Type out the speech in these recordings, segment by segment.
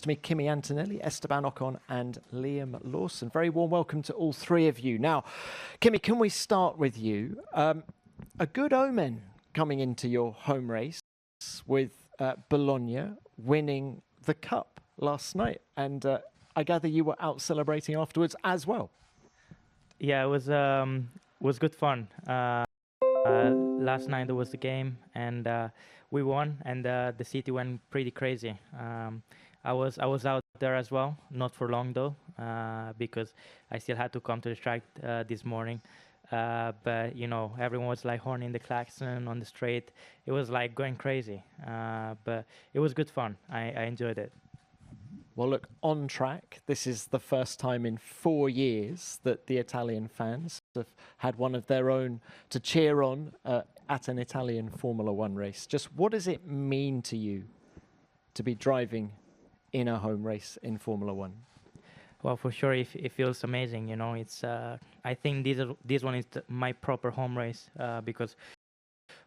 to me, Kimi Antonelli, Esteban Ocon and Liam Lawson. Very warm welcome to all three of you. Now, Kimi, can we start with you? A good omen coming into your home race with Bologna winning the Cup last night. And I gather you were out celebrating afterwards as well. Yeah, it was good fun. Last night there was the game, and we won, and the city went pretty crazy. I was out there as well, not for long though, because I still had to come to the track this morning. But you know, everyone was like horning the klaxon on the straight. It was like going crazy. But it was good fun. I enjoyed it. Well, look, on track, this is the first time in 4 years that the Italian fans have had one of their own to cheer on at an Italian Formula One race. Just what does it mean to you to be driving in a home race in Formula One? Well, for sure, it feels amazing. You know, it's I think this one is my proper home race because,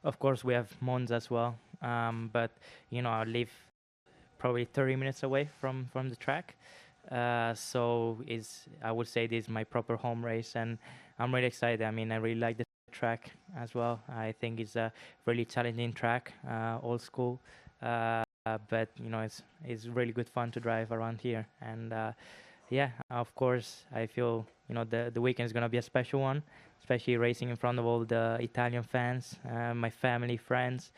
of course, we have Monza as well. But you know, I live probably 30 minutes away from the track, so I would say this is my proper home race, and I'm really excited. I mean, I really like the track as well. I think it's a really challenging track, old school, but you know, it's really good fun to drive around here. And yeah, of course, I feel, you know, the weekend is gonna be a special one, especially racing in front of all the Italian fans, my family, friends.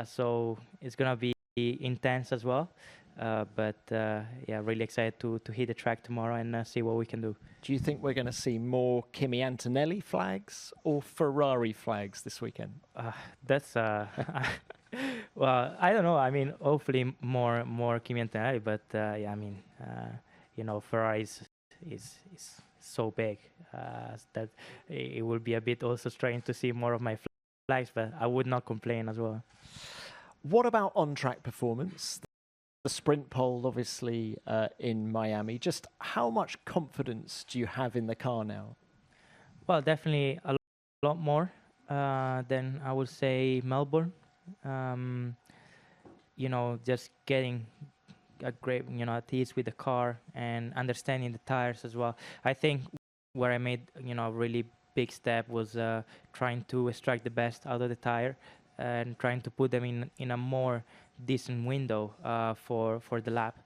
So it's gonna be intense as well, but yeah, really excited to hit the track tomorrow and see what we can do. Do you think we're going to see more Kimi Antonelli flags or Ferrari flags this weekend? That's well, I don't know. I mean, hopefully more Kimi Antonelli, but yeah, I mean, you know, Ferrari is so big that it will be a bit also strange to see more of my flags, but I would not complain as well. What about on-track performance? The sprint pole, obviously, in Miami. Just how much confidence do you have in the car now? Well, definitely a lot more than I would say Melbourne. You know, just getting a great, you know, at ease with the car and understanding the tires as well. I think where I made, you know, a really big step was trying to extract the best out of the tire and trying to put them in a more decent window for the lap.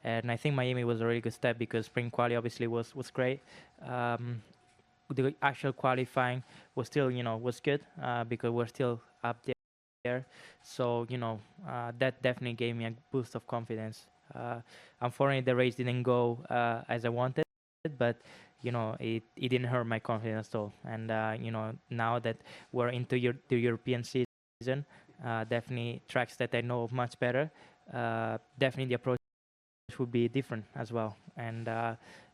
And I think Miami was a really good step because spring quali obviously was great. The actual qualifying was still, you know, was good because we're still up there. So, you know, that definitely gave me a boost of confidence. Unfortunately, the race didn't go as I wanted, but you know, it didn't hurt my confidence at all. And you know, now that we're into the European season, definitely tracks that I know much better, definitely the approach would be different as well. And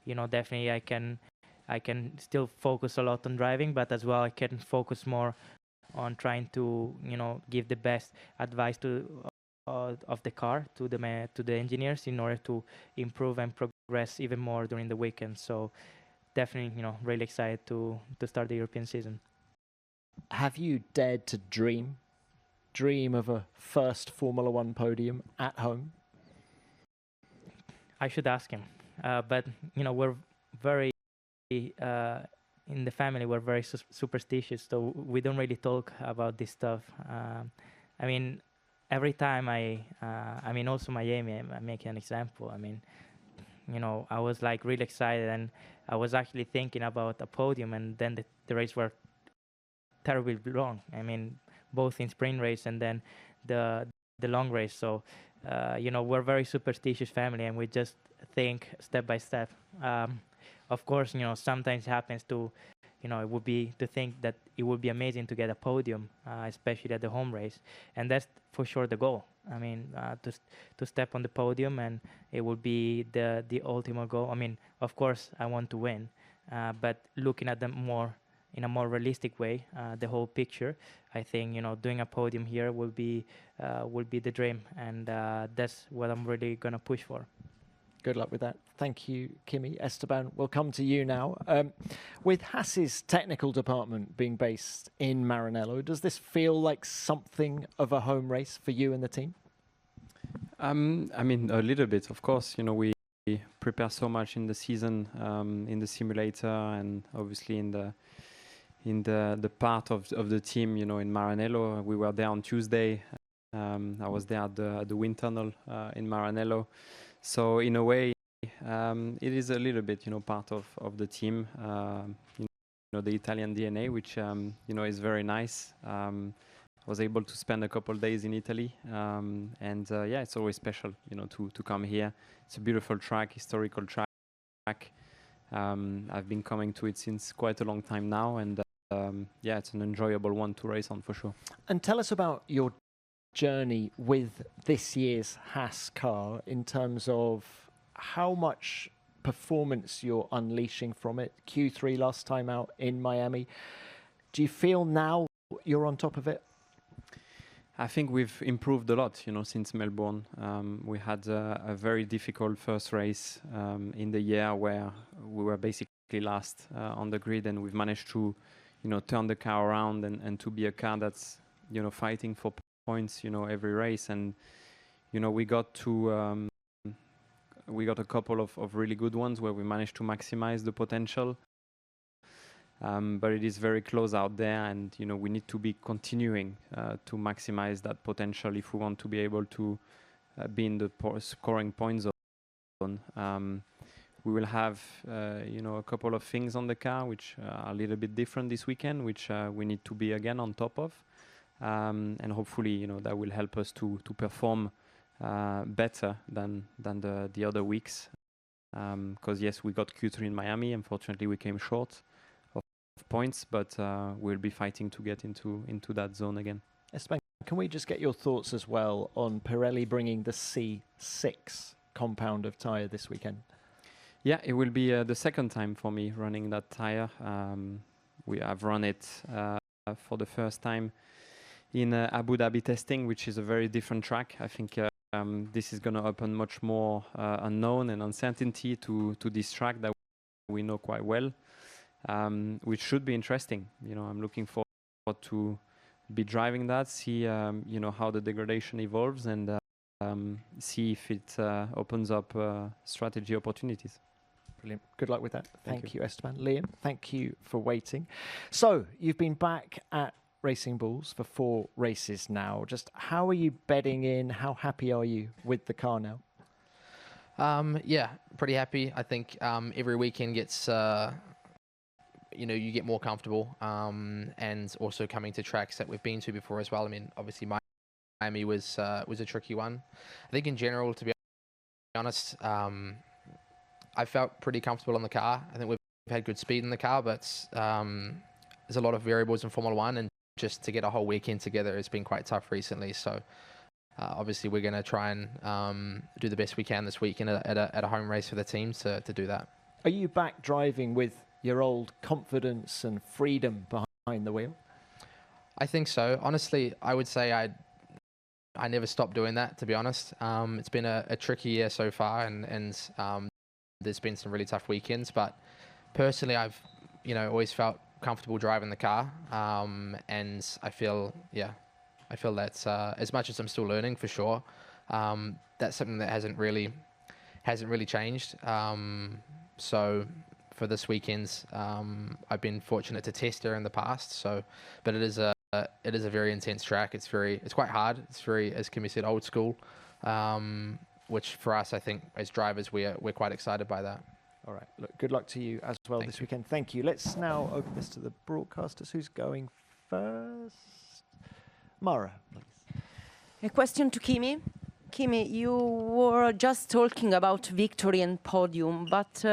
you know, definitely I can still focus a lot on driving, but as well I can focus more on trying to, you know, give the best advice to of the car to the engineers in order to improve and progress even more during the weekend. So definitely, you know, really excited to start the European season. Have you dared to dream of a first Formula One podium at home? I should ask him, but you know, we're very in the family, we're very superstitious, so we don't really talk about this stuff. I mean, every time I mean, also Miami, I make an example. I mean, you know, I was like really excited, and I was actually thinking about a podium, and then the race were terribly long. I mean, both in sprint race and then the long race. So, you know, we're a very superstitious family, and we just think step by step. Of course, you know, sometimes it happens to, you know, it would be to think that it would be amazing to get a podium, especially at the home race, and that's for sure the goal. I mean, to step on the podium, and it would be the ultimate goal. I mean, of course, I want to win, but looking at them more in a more realistic way, the whole picture, I think, you know, doing a podium here will be the dream, and that's what I'm really gonna push for. Good luck with that. Thank you, Kimi. Esteban, we'll come to you now. With Haas's technical department being based in Maranello, does this feel like something of a home race for you and the team? I mean, a little bit, of course. You know, we prepare so much in the season, in the simulator, and obviously in the part of the team. You know, in Maranello, we were there on Tuesday. I was there at the wind tunnel in Maranello. So in a way, it is a little bit, you know, part of the team. You know, the Italian DNA, which you know, is very nice. Was able to spend a couple days in Italy, and yeah, it's always special, you know, to come here. It's a beautiful track, historical track. I've been coming to it since quite a long time now, and yeah, it's an enjoyable one to race on for sure. And tell us about your journey with this year's Haas car in terms of how much performance you're unleashing from it. Q3 last time out in Miami. Do you feel now you're on top of it? I think we've improved a lot, you know, since Melbourne. We had a very difficult first race in the year where we were basically last on the grid, and we've managed to, you know, turn the car around and to be a car that's, you know, fighting for points, you know, every race. And, you know, we got a couple of really good ones where we managed to maximize the potential. But it is very close out there, and you know, we need to be continuing to maximize that potential if we want to be able to be in the scoring point zone. We will have you know, a couple of things on the car which are a little bit different this weekend, which we need to be again on top of, and hopefully, you know, that will help us to perform better than the other weeks. Because yes, we got Q3 in Miami. Unfortunately, we came short points, but we'll be fighting to get into that zone again. Esteban, can we just get your thoughts as well on Pirelli bringing the C6 compound of tyre this weekend? Yeah, it will be the second time for me running that tyre. We have run it for the first time in Abu Dhabi testing, which is a very different track. I think this is going to open much more unknown and uncertainty to this track that we know quite well. Which should be interesting. You know, I'm looking forward to be driving that, see you know, how the degradation evolves, and see if it opens up strategy opportunities. Brilliant. Good luck with that. Thank you, Esteban. Liam, thank you for waiting. So you've been back at Racing Bulls for 4 races now. Just how are you bedding in? How happy are you with the car now? Yeah, pretty happy. I think every weekend gets you know, you get more comfortable, and also coming to tracks that we've been to before as well. I mean, obviously Miami was a tricky one. I think in general, to be honest, I felt pretty comfortable on the car. I think we've had good speed in the car, but there's a lot of variables in Formula One, and just to get a whole weekend together has been quite tough recently. So obviously we're going to try and do the best we can this weekend at a home race for the teams to do that. Are you back driving with your old confidence and freedom behind the wheel? I think so. Honestly, I would say I never stopped doing that, to be honest. It's been a tricky year so far, and there's been some really tough weekends. But personally, I've, you know, always felt comfortable driving the car, and I feel that as much as I'm still learning for sure, that's something that hasn't really changed. So for this weekend, I've been fortunate to test there in the past. So, but it is a very intense track. It's quite hard. It's very, as Kimi said, old school, which for us, I think as drivers, we're quite excited by that. All right. Look, good luck to you as well this weekend. Thank you. Let's now open this to the broadcasters. Who's going first? Mara, please. A question to Kimi. Kimi, you were just talking about victory and podium, but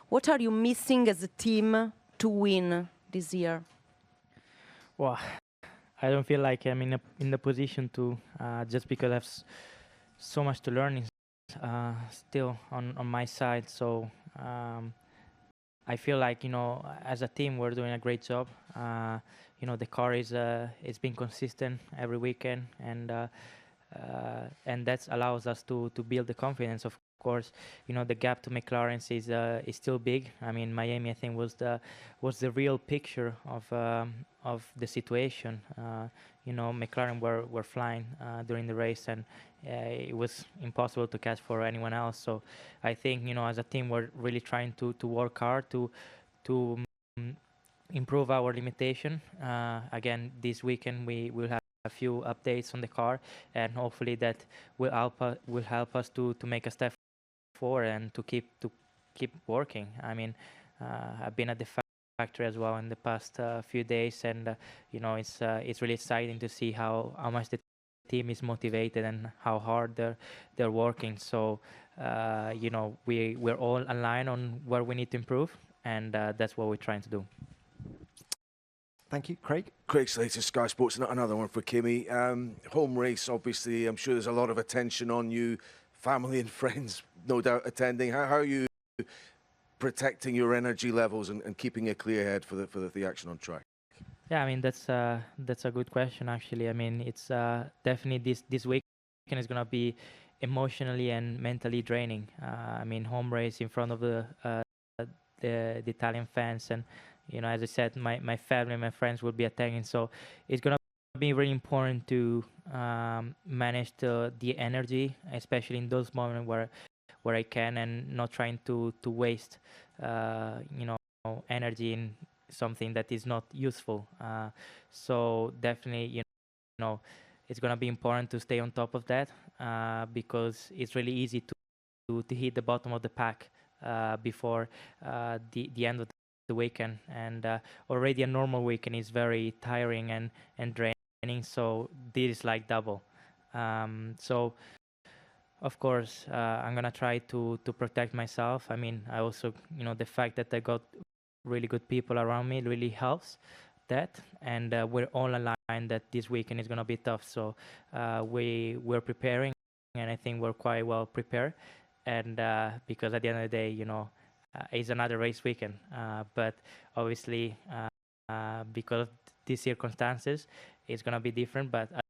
what are you missing as a team to win this year? Well, I don't feel like I'm in the position to, just because I have so much to learn still on my side. So I feel like, you know, as a team, we're doing a great job. You know, the car is it's been consistent every weekend, and that allows us to build the confidence. Of course, you know, the gap to McLaren is still big. I mean, Miami, I think, was the real picture of the situation. McLaren were flying during the race, and it was impossible to catch for anyone else. So I think, as a team, we're really trying to work hard to mm, improve our limitation. Again, this weekend we will have a few updates on the car, and hopefully that will help us to make a step forward and to keep working. I mean, I've been at the factory as well in the past few days, and it's really exciting to see how much the team is motivated and how hard they're working. So we're all aligned on where we need to improve, and that's what we're trying to do. Thank you, Craig. Craig Slater, Sky Sports. Another one for Kimi. Home race, obviously. I'm sure there's a lot of attention on you. Family and friends, no doubt, attending. How are you protecting your energy levels and keeping a clear head for the action on track? Yeah, I mean that's a good question actually. I mean it's definitely this weekend is gonna be emotionally and mentally draining. I mean home race in front of the Italian fans, and as I said, my family and my friends will be attending. So it's gonna be really important to manage the energy, especially in those moments where I can, and not trying to waste energy in something that is not useful. So definitely it's gonna be important to stay on top of that, because it's really easy to hit the bottom of the pack before the end of the weekend, and already a normal weekend is very tiring and draining, so this is like double. So of course I'm gonna try to protect myself. I mean, I also the fact that I got really good people around me really helps that, and we're all aligned that this weekend is gonna be tough. So we're preparing, and I think we're quite well prepared, and because at the end of the day, it's another race weekend, but obviously because of these circumstances it's gonna be different, but at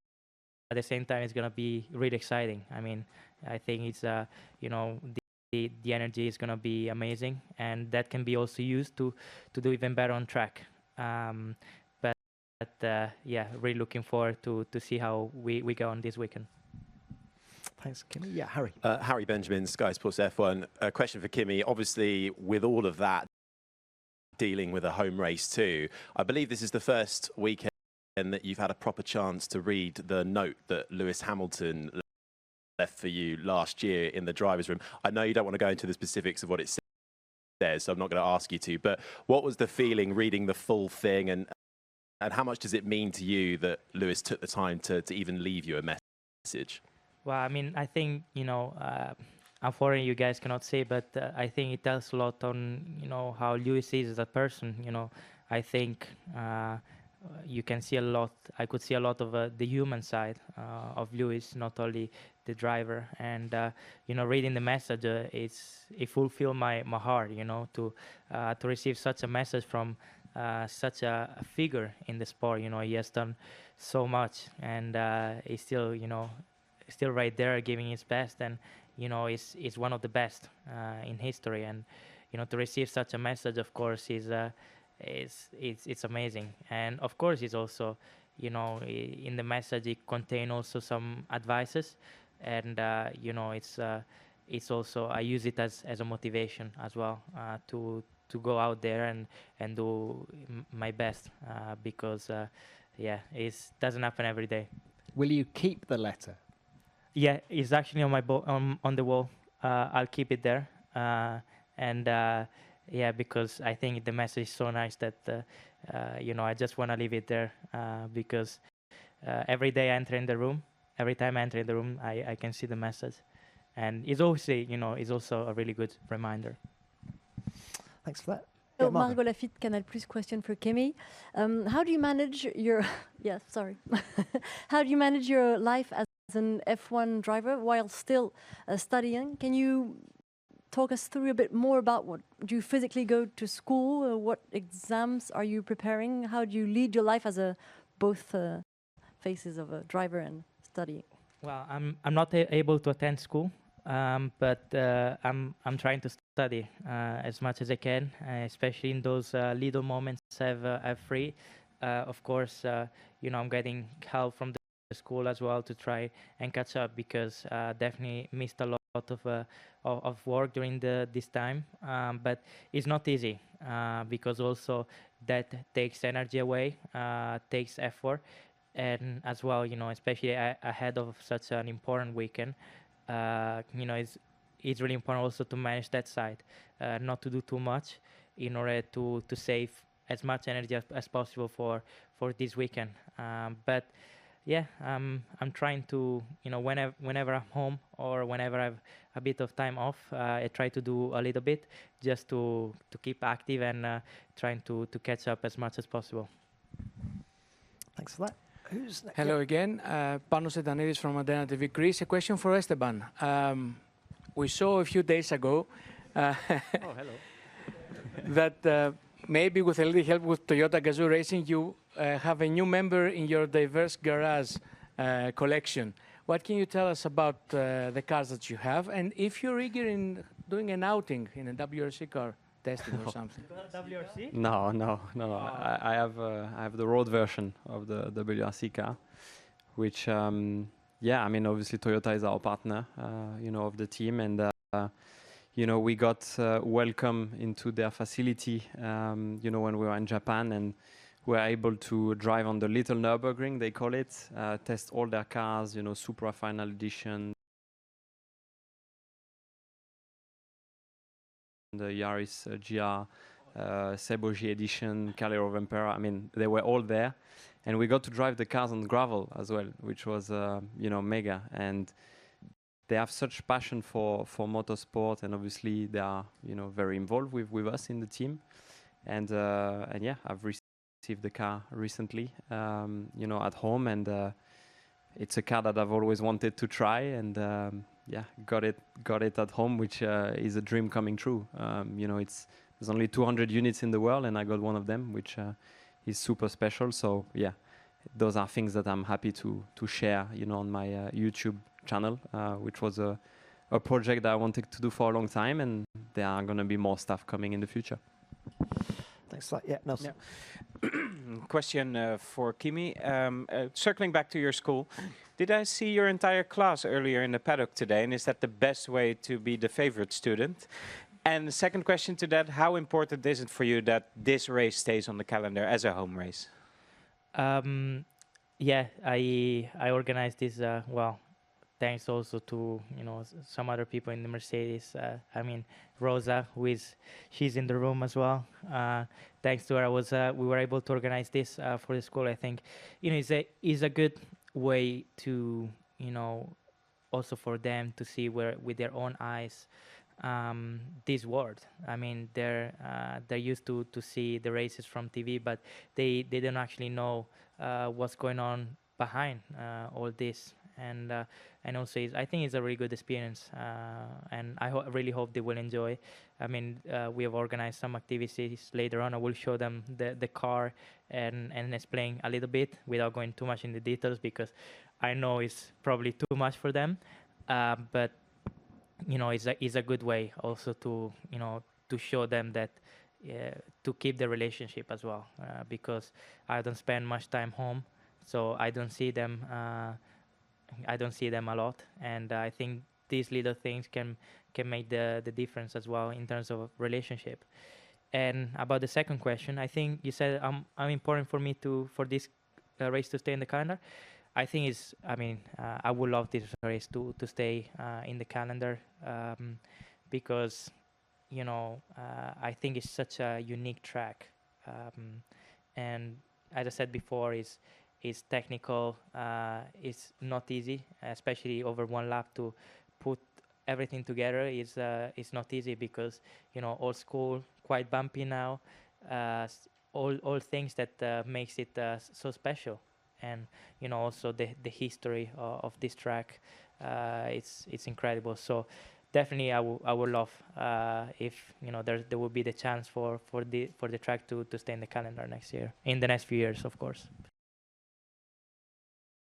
the same time it's gonna be really exciting. I mean, I think it's the energy is gonna be amazing, and that can be also used to do even better on track. But yeah, really looking forward to see how we go on this weekend. Thanks, Kimi. Yeah, Harry. Harry Benjamin, Sky Sports F1. A question for Kimi. Obviously, with all of that, dealing with a home race too, I believe this is the first weekend that you've had a proper chance to read the note that Lewis Hamilton left for you last year in the driver's room. I know you don't want to go into the specifics of what it says, so I'm not going to ask you to, but what was the feeling reading the full thing, and how much does it mean to you that Lewis took the time to even leave you a message? Well, I mean, I think, unfortunately you guys cannot say, but I think it tells a lot on, how Lewis is as a person. I think you can see a lot, I could see a lot of the human side of Lewis, not only the driver. And, reading the message, it fulfilled my heart, to receive such a message from such a figure in the sport. He has done so much, and he's still, still right there giving his best, and is one of the best in history. And to receive such a message, of course, it's amazing. And of course it's also in the message it contains also some advices, and it's also, I use it as a motivation as well, to go out there and do my best, because yeah, it doesn't happen every day. Will you keep the letter? Yeah, it's actually on my on the wall. I'll keep it there, and yeah, because I think the message is so nice that I just want to leave it there, because every day I enter in the room, every time I enter in the room, I can see the message, and it's obviously it's also a really good reminder. Thanks for that. So Yeah, Margot. Margot Lafitte, Canal Plus question for Kimi. How do you manage your how do you manage your life as an F1 driver while still studying? Can you talk us through a bit more about what do you physically go to school? What exams are you preparing? How do you lead your life as both faces of a driver and studying? Well, I'm not able to attend school, but I'm trying to study as much as I can, especially in those little moments I've free. Of course, I'm getting help from the school as well to try and catch up because definitely missed a lot of work during this time. But it's not easy because also that takes energy away, takes effort, and as well, especially ahead of such an important weekend, it's really important also to manage that side, not to do too much in order to save as much energy as possible for this weekend. But yeah, I'm trying to, whenever I'm home or whenever I have a bit of time off, I try to do a little bit just to keep active and trying to catch up as much as possible. Thanks for that. Who's next? Hello again, Panos Etanidis from Adena TV Greece. A question for Esteban. We saw a few days ago that maybe with a little help with Toyota Gazoo Racing, you have a new member in your diverse garage collection. What can you tell us about the cars that you have, and if you're eager in doing an outing in a WRC car testing or something? WRC? No. I have the road version of the WRC car, which obviously Toyota is our partner, of the team, and we got welcome into their facility, when we were in Japan, and we were able to drive on the little Nürburgring, they call it, test all their cars, Supra Final Edition, the Yaris GR, Sebogi Edition, Calero Vampera. I mean, they were all there, and we got to drive the cars on gravel as well, which was mega. And they have such passion for motorsport, and obviously they are very involved with us in the team. And yeah, I've received the car recently, at home, and it's a car that I've always wanted to try, and got it at home, which is a dream coming true. There's only 200 units in the world, and I got one of them, which is super special. So yeah, those are things that I'm happy to share, on my YouTube channel, which was a project that I wanted to do for a long time, and there are going to be more stuff coming in the future. Thanks for that. Yeah, Nelson. Yeah. Question for Kimi. Circling back to your school, did I see your entire class earlier in the paddock today, and is that the best way to be the favorite student? And the second question to that, how important is it for you that this race stays on the calendar as a home race? Yeah, I organized this, thanks also to, some other people in the Mercedes. Rosa, she's in the room as well. Thanks to her, we were able to organize this for the school. I think, it's a good way to, also for them to see with their own eyes this world. I mean, they're used to see the races from TV, but they don't actually know what's going on behind all this. And also, I think it's a really good experience, and I really hope they will enjoy. I mean, we have organized some activities later on. I will show them the car and explain a little bit without going too much in the details, because I know it's probably too much for them. But it's a good way also to to show them that to keep the relationship as well, because I don't spend much time home, so I don't see them. I don't see them a lot, and I think these little things can make the difference as well in terms of relationship. And about the second question, I think you said I'm important for me for this race to stay in the calendar. I think I would love this race to stay in the calendar, because I think it's such a unique track, and as I said before, it's technical. It's not easy, especially over one lap, to put everything together. It's not easy because old school, quite bumpy now, all things that makes it so special. And also the history of this track, it's incredible. So definitely I would love if there will be the chance for the track to stay in the calendar next year, in the next few years, of course.